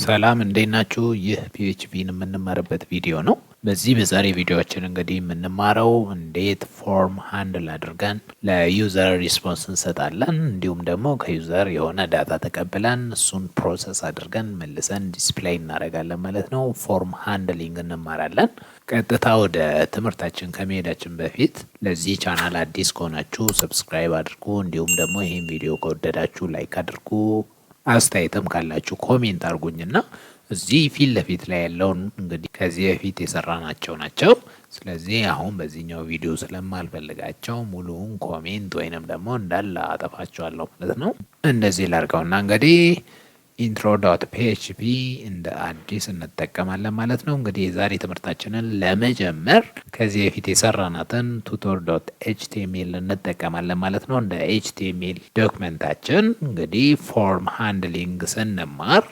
ሰላም እንዴት ናችሁ? ይህ PHPን የምንማርበት ቪዲዮ ነው። በዚህ በዛሬ ቪዲዮአችን እንግዲህ የምንማረው እንዴት ፎርም ሃንድል አድርገን ለዩዘር ሪስፖንስ እንሰጣለን፣ እንዲሁም ደግሞ ከዩዘር የሆነ ዳታ ተቀብለን እሱን ፕሮሰስ አድርገን መልሰን ዲስፕሌይ እናደርጋለን ማለት ነው። ፎርም ሃንድሊንግ እንማራለን። ቀጥታ ወደ ትምህርታችን ከመሄዳችን በፊት ለዚህ ቻናል አዲስ ከሆናችሁ ሰብስክራይብ አድርጉ፣ እንዲሁም ደግሞ ይህን ቪዲዮ ከወደዳችሁ ላይክ አድርጉ። አስተያየትም ካላችሁ ኮሜንት አድርጉኝና እዚህ ፊት ለፊት ላይ ያለውን እንግዲህ ከዚህ በፊት የሰራናቸው ናቸው። ስለዚህ አሁን በዚህኛው ቪዲዮ ስለማልፈልጋቸው ሙሉውን ኮሜንት ወይንም ደግሞ እንዳለ አጠፋቸዋለሁ ማለት ነው። እንደዚህ ላድርገውና እንግዲህ intro.php እንደ አዲስ እንጠቀማለን ማለት ነው። እንግዲህ የዛሬ ትምህርታችንን ለመጀመር ከዚህ በፊት የሰራናትን tutor.html እንጠቀማለን ማለት ነው። እንደ HTML ዶክመንታችን እንግዲህ ፎርም ሃንድሊንግ ስንማር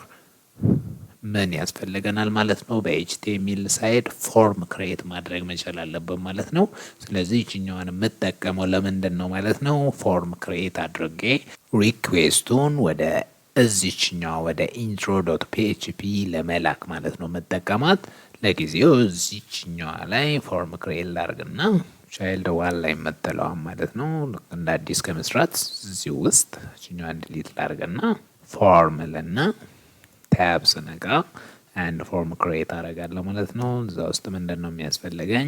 ምን ያስፈልገናል ማለት ነው? በኤችቲኤምኤል ሳይድ ፎርም ክሬት ማድረግ መቻል አለብን ማለት ነው። ስለዚህ ይችኛዋን የምጠቀመው ለምንድን ነው ማለት ነው? ፎርም ክሬት አድርጌ ሪኩዌስቱን ወደ እዚችኛዋ ወደ intro.php ለመላክ ማለት ነው መጠቀማት። ለጊዜው እዚችኛዋ ላይ ፎርም ክሬት ላርግና ቻይልድ ዋን ላይ መጥተለዋ ማለት ነው። እንደ አዲስ ከመስራት እዚህ ውስጥ እዚችኛዋን ዲሊት ላርግና ፎርም ለና ታብስ ነጋ አንድ ፎርም ክሬት አደርጋለሁ ማለት ነው። እዛ ውስጥ ምንድነው የሚያስፈልገኝ?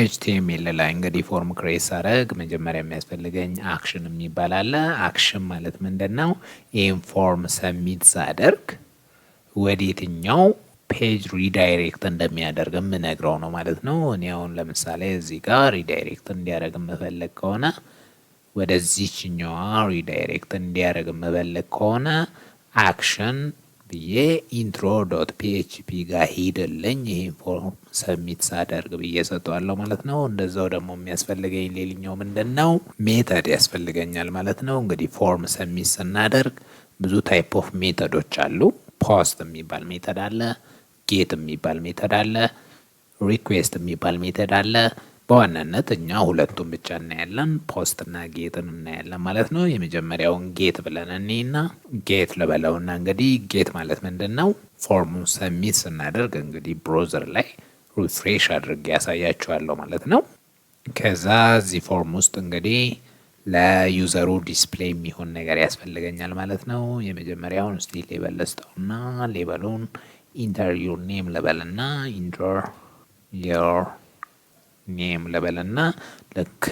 HTML ላይ እንግዲህ ፎርም ክሬት ሳደርግ መጀመሪያ የሚያስፈልገኝ አክሽን የሚባል አለ። አክሽን ማለት ምንድነው? ይሄን ፎርም ሰሚት ሳደርግ ወዴትኛው ፔጅ ሪዳይሬክት እንደሚያደርግ የምነግረው ነው ማለት ነው። እኔ አሁን ለምሳሌ እዚህ ጋር ሪዳይሬክት እንዲያደርግ የምፈልግ ከሆነ ወደዚህኛዋ ሪዳይሬክት እንዲያደርግ የምፈልግ ከሆነ አክሽን ብዬ intro.php ጋር ሄደልኝ ይሄን ፎርም ሰሚት ሳደርግ ብዬ ሰጠዋለሁ ማለት ነው። እንደዛው ደግሞ የሚያስፈልገኝ ሌላኛው ምንድነው? ሜተድ ያስፈልገኛል ማለት ነው። እንግዲህ ፎርም ሰሚት ስናደርግ ብዙ ታይፕ ኦፍ ሜተዶች አሉ። ፖስት የሚባል ሜተድ አለ፣ ጌት የሚባል ሜተድ አለ፣ ሪኩዌስት የሚባል ሜተድ አለ። በዋናነት እኛ ሁለቱም ብቻ እናያለን፣ ፖስት እና ጌትን እናያለን ማለት ነው። የመጀመሪያውን ጌት ብለን እኔና ጌት ልበለውና እንግዲህ ጌት ማለት ምንድነው? ፎርሙን ሰሚት ስናደርግ እንግዲህ ብሮዘር ላይ ሪፍሬሽ አድርጌ ያሳያችኋለሁ ማለት ነው። ከዛ እዚህ ፎርም ውስጥ እንግዲህ ለዩዘሩ ዲስፕሌይ የሚሆን ነገር ያስፈልገኛል ማለት ነው። የመጀመሪያውን እስቲ ሌበል ልስጠውና ሌበሉን ኢንተር ዩር ኔም ልበልና ኢንተር ዩር ኔም ለበለና ልክ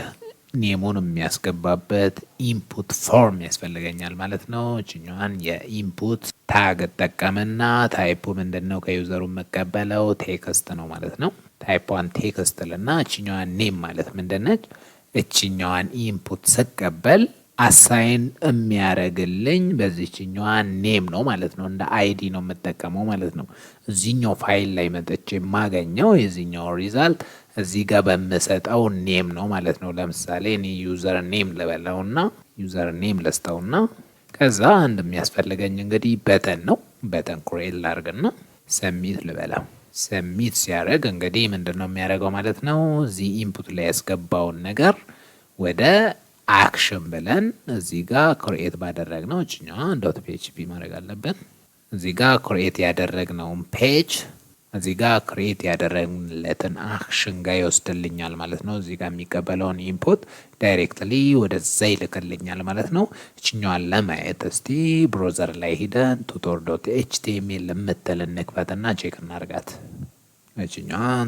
ኔሙን የሚያስገባበት ኢንፑት ፎርም ያስፈልገኛል ማለት ነው። እችኛዋን የኢንፑት ታግ ተጠቀምና ታይፑ ምንድነው? ከዩዘሩ መቀበለው ቴክስት ነው ማለት ነው። ታይፑን ቴክስት ልና እችኛዋን ኔም ማለት ምንድነች? እችኛዋን ኢንፑት ስቀበል አሳይን የሚያደርግልኝ በዚህኛዋ ኔም ነው ማለት ነው። እንደ አይዲ ነው የምጠቀመው ማለት ነው። እዚህኛው ፋይል ላይ መጥቼ የማገኘው የዚህኛው ሪዛልት እዚህ ጋር በምሰጠው ኔም ነው ማለት ነው። ለምሳሌ እኔ ዩዘር ኔም ልበለውና ዩዘር ኔም ልስጠውና ከዛ አንድ የሚያስፈልገኝ እንግዲህ በተን ነው። በተን ክሬት ላርግና ሰሚት ልበለው። ሰሚት ሲያደርግ እንግዲህ ምንድነው የሚያደርገው ማለት ነው? እዚህ ኢንፑት ላይ ያስገባውን ነገር ወደ አክሽን ብለን እዚህ ጋር ክሬት ባደረግነው እኛው .php ማድረግ አለብን። እዚህ ጋር ክሬት ያደረግነውን ፔጅ እዚህ ጋር ክሬት ያደረግንለትን አክሽን ጋር ይወስድልኛል ማለት ነው። እዚህ ጋር የሚቀበለውን ኢንፑት ዳይሬክትሊ ወደዛ ይልክልኛል ማለት ነው። እኛዋን ለማየት እስቲ ብሮዘር ላይ ሄደን tutor.html የምትል እንክፈትና ቼክ እናርጋት። እኛዋን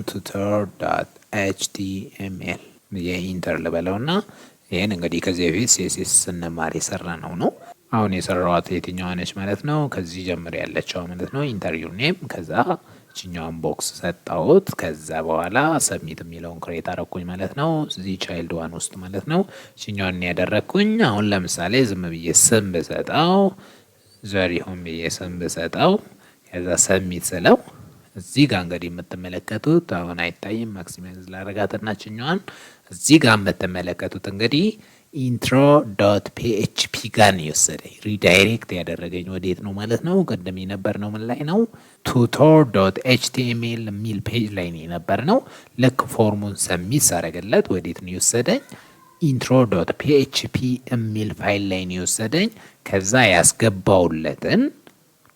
tutor.html የኢንተር ልበለውና ይሄን እንግዲህ ከዚህ በፊት CSS ስንማር የሰራነው ነው። አሁን የሰራዋት የትኛዋ ነች ማለት ነው? ከዚህ ጀምር ያለችው ማለት ነው። ኢንተር ዩር ኔም ከዛ እቺኛውን ቦክስ ሰጣሁት። ከዛ በኋላ ሰብሚት የሚለውን ክሬት አረኩኝ ማለት ነው። እዚህ ቻይልድ ዋን ውስጥ ማለት ነው። እቺኛውን ያደረኩኝ አሁን ለምሳሌ ዝም ብዬ ስም ብሰጣው ዘሪሁን ብዬ ስም ብሰጣው ከዛ ሰብሚት ስለው እዚህ ጋር እንግዲህ የምትመለከቱት አሁን አይታይም ማክሲማይዝ ላደርጋትና ችኛዋን እዚህ ጋር የምትመለከቱት እንግዲህ intro.php ጋር ነው የወሰደኝ ሪዳይሬክት ያደረገኝ ወዴት ነው ማለት ነው። ቅድም የነበርነው ምን ላይ ነው? tutor.html የሚል ፔጅ ላይ ነው የነበርነው። ልክ ፎርሙን ሰሚት ሳደርግለት ወዴት ነው የወሰደኝ? intro.php የሚል ፋይል ላይ ነው የወሰደኝ። ከዛ ያስገባውለትን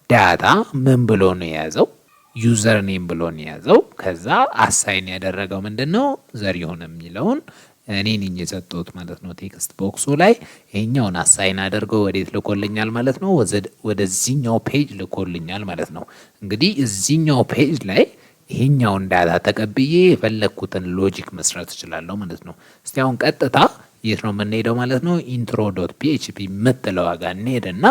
ዳታ ምን ብሎ ነው የያዘው? ዩዘር ኔም ብሎ ነው የያዘው። ከዛ አሳይን ያደረገው ምንድነው? ዘሪሁን የሚለውን እኔ ነኝ የሰጠሁት ማለት ነው። ቴክስት ቦክሱ ላይ ይሄኛውን አሳይን አድርገው ወዴት ልኮልኛል ማለት ነው? ወደዚህኛው ፔጅ ልኮልኛል ማለት ነው። እንግዲህ እዚህኛው ፔጅ ላይ ይሄኛውን ዳታ ተቀብዬ የፈለኩትን ሎጂክ መስራት እችላለሁ ማለት ነው። እስቲ አሁን ቀጥታ የት ነው የምንሄደው ማለት ነው? intro.php የምትለው ጋር እንሄድና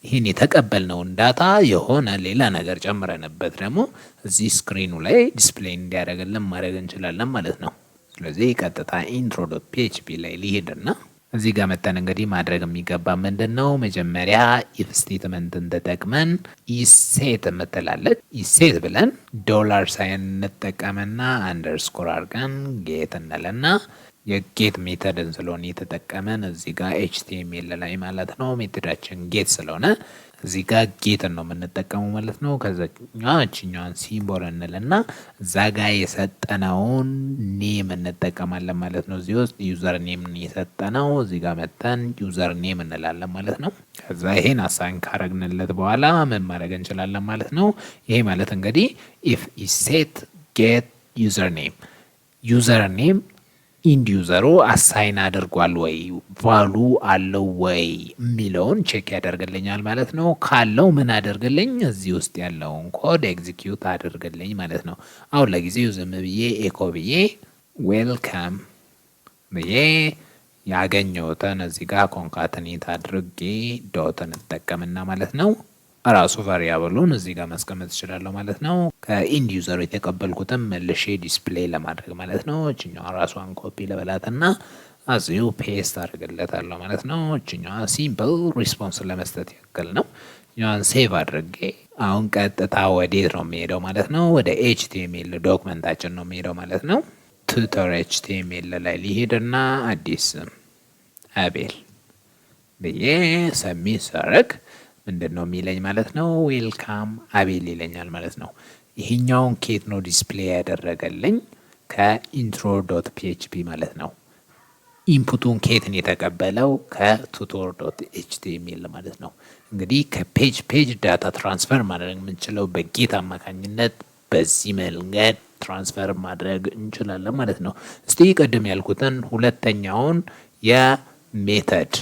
ይሄን የተቀበልነውን ዳታ የሆነ ሌላ ነገር ጨምረንበት ደግሞ እዚህ ስክሪኑ ላይ ዲስፕሌይ እንዲያደርግልን ማድረግ እንችላለን ማለት ነው። ስለዚህ ቀጥታ intro.php ላይ ሊሄድና እዚህ ጋር መተን እንግዲህ ማድረግ የሚገባ ምንድነው? መጀመሪያ ኢፍ ስቴትመንትን ተጠቅመን ኢሴት የምትላለች ኢሴት ብለን ዶላር ሳይን እንጠቀምና አንደርስኮር አድርገን ጌት እንለና የጌት ሜተድን ስለሆነ የተጠቀመን እዚህ ጋር ኤችቲኤምኤል ላይ ማለት ነው። ሜተዳችን ጌት ስለሆነ እዚህ ጋር ጌትን ነው የምንጠቀመው ማለት ነው። ከዛኛውን ሲምቦል እንልና እዛ ጋር የሰጠነውን ኔም እንጠቀማለን ማለት ነው። እዚህ ውስጥ ዩዘር ኔም የሰጠነው እዚህ ጋር መተን ዩዘር ኔም እንላለን ማለት ነው። ከዛ ይሄን አሳይን ካረግንለት በኋላ ምን ማድረግ እንችላለን ማለት ነው። ይሄ ማለት እንግዲህ ኢፍ ኢሴት ጌት ዩዘር ኔም ኢንድ ዩዘሩ አሳይን አድርጓል ወይ ቫሉ አለው ወይ የሚለውን ቼክ ያደርግልኛል ማለት ነው። ካለው ምን አደርግልኝ? እዚህ ውስጥ ያለውን ኮድ ኤግዚኪዩት አድርግልኝ ማለት ነው። አሁን ለጊዜው ዝም ብዬ ኤኮ ብዬ ዌልካም ብዬ ያገኘሁትን እዚህ ጋር ኮንካትኔት አድርጌ ዶትን እንጠቀምና ማለት ነው ራሱ ቫሪያብሉን እዚህ ጋር ማስቀመጥ እችላለሁ ማለት ነው። ከኢንድ ዩዘሩ የተቀበልኩትን መልሼ ዲስፕሌይ ለማድረግ ማለት ነው። እችኛዋ ራሷን ኮፒ ለበላትና እዚሁ ፔስት አድርግለታለሁ ማለት ነው። እችኛዋ ሲምፕል ሪስፖንስ ለመስጠት ያክል ነው። እኛዋን ሴቭ አድርጌ አሁን ቀጥታ ወዴት ነው የሚሄደው ማለት ነው? ወደ ኤችቲኤምኤል ዶክመንታችን ነው የሚሄደው ማለት ነው። ቱተር ኤችቲኤምኤል ላይ ሊሄድና አዲስ አቤል ብዬ ሰሚት ሳረግ ምንድን ነው የሚለኝ ማለት ነው? ዌልካም አቤል ይለኛል ማለት ነው። ይሄኛውን ኬት ነው ዲስፕሌይ ያደረገልኝ? ከintro.php ማለት ነው። ኢንፑቱን ኬትን የተቀበለው ከtutor.html ማለት ነው። እንግዲህ ከፔጅ ዳታ ትራንስፈር ማድረግ የምንችለው በጌት አማካኝነት በዚህ መንገድ ትራንስፈር ማድረግ እንችላለን ማለት ነው። እስቲ ቀደም ያልኩትን ሁለተኛውን የሜተድ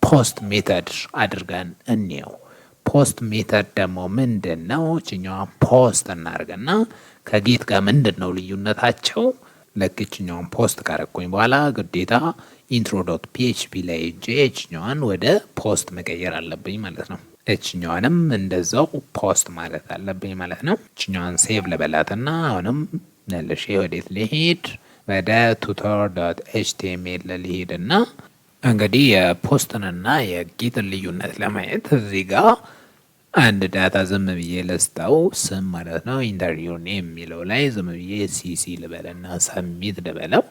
ፖስት ሜተድ አድርገን እንየው። ፖስት ሜተድ ደግሞ ምንድን ነው? እችኛዋን ፖስት እናርገና ከጌት ጋር ምንድን ነው ልዩነታቸው? ለክችኛዋን ፖስት ካረኩኝ በኋላ ግዴታ intro.php ላይ እችኛዋን ወደ ፖስት መቀየር አለብኝ ማለት ነው። እችኛዋንም እንደዛው ፖስት ማለት አለብኝ ማለት ነው። እችኛዋን ሴቭ ለበላትና አሁንም መልሼ ወዴት ልሄድ? ወደ tutor.html ልሄድና እንግዲህ የፖስትንና የጌትን ልዩነት ለማየት እዚህ ጋር አንድ ዳታ ዝም ብዬ ለስጠው ስም ማለት ነው። ኢንተርቪው ኔም የሚለው ላይ ዝም ብዬ ሲሲ ልበልና ሰሚት ልበለው።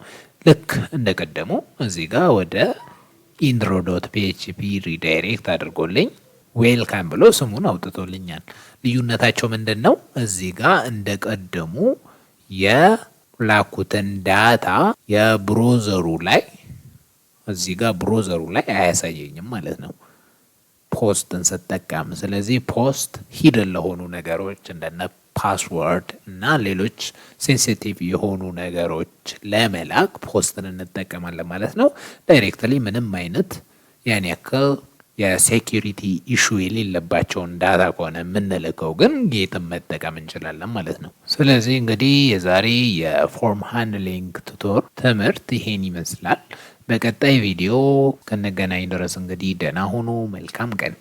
ልክ እንደቀደሙ እዚህ ጋር ወደ intro.php ሪዳይሬክት አድርጎልኝ ዌልካም ብሎ ስሙን አውጥቶልኛል። ልዩነታቸው ምንድን ነው? እዚህ ጋር እንደቀደሙ የላኩትን ዳታ የብሮዘሩ ላይ እዚህ ጋር ብሮዘሩ ላይ አያሳየኝም ማለት ነው ፖስትን ስጠቀም። ስለዚህ ፖስት ሂደን ለሆኑ ነገሮች እንደነ ፓስወርድ እና ሌሎች ሴንሲቲቭ የሆኑ ነገሮች ለመላክ ፖስትን እንጠቀማለን ማለት ነው። ዳይሬክትሊ ምንም አይነት ያን ያክል የሴኪሪቲ ኢሹ የሌለባቸውን ዳታ ከሆነ የምንልከው ግን ጌትን መጠቀም እንችላለን ማለት ነው። ስለዚህ እንግዲህ የዛሬ የፎርም ሃንድሊንግ ቱቶር ትምህርት ይሄን ይመስላል። በቀጣይ ቪዲዮ ከነገናኝ ድረስ እንግዲህ ደህና ሁኑ። መልካም ቀን